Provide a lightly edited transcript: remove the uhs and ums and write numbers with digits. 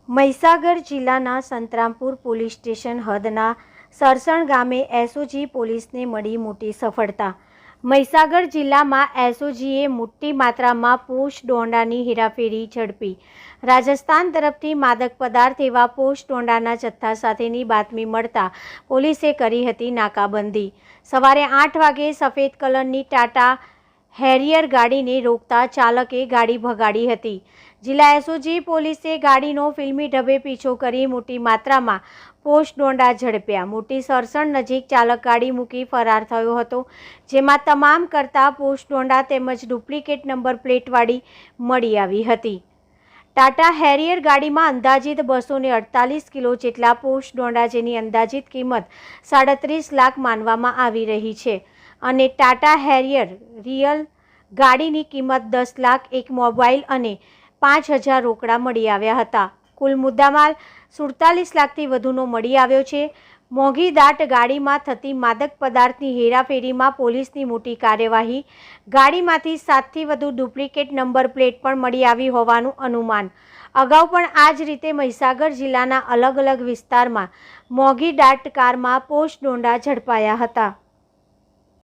મહીસાગર જિલ્લાના Santrampur police station હદના સરસણ ગામે SOG પોલીસને મળી મોટી સફળતા। મહીસાગર જિલ્લામાં એસઓજીએ મોટી માત્રામાં પોશ ડોંડાની હેરાફેરી ઝડપી। રાજસ્થાન તરફથી માદક પદાર્થ એવા પોશ ડોંડાના જથ્થા સાથેની બાતમી મળતા પોલીસે કરી હતી નાકાબંધી। સવારે 8 વાગે સફેદ કલરની ટાટા હેરિયર ગાડીને રોકતા ચાલકે ગાડી ભગાડી હતી। જિલ્લા એસઓજી પોલીસે ગાડીનો ફિલ્મી ઢબે પીછો કરી મોટી માત્રામાં પોશ ડોંડા ઝડપ્યા। મોટી સરસણ નજીક ચાલક ગાડી મૂકી ફરાર થયો હતો, જેમાં તમામ કરતા પોશ ડોંડા તેમજ ડુપ્લિકેટ નંબર પ્લેટવાળી મળી આવી હતી। ટાટા હેરિયર ગાડીમાં અંદાજિત 248 કિલો જેટલા પોશ ડોંડા, જેની અંદાજિત કિંમત 37 લાખ માનવામાં આવી રહી છે, અને ટાટા હેરિયર રિયલ ગાડીની કિંમત 10 લાખ, એક મોબાઈલ અને 5000 રોકડા મળી આવ્યા હતા। કુલ મુદ્દામાલ 47 લાખથી વધુનો મળી આવ્યો છે। મોંઘી દાટ ગાડીમાં થતી માદક પદાર્થની હેરાફેરીમાં પોલીસની મોટી કાર્યવાહી। ગાડીમાંથી 7થી વધુ ડુપ્લિકેટ નંબર પ્લેટ પણ મળી આવી હોવાનું અનુમાન। અગાઉ પણ આ જ રીતે મહીસાગર જિલ્લાના અલગ અલગ વિસ્તારમાં મોંઘી દાટ કારમાં પોશ ડોંડા ઝડપાયા હતા।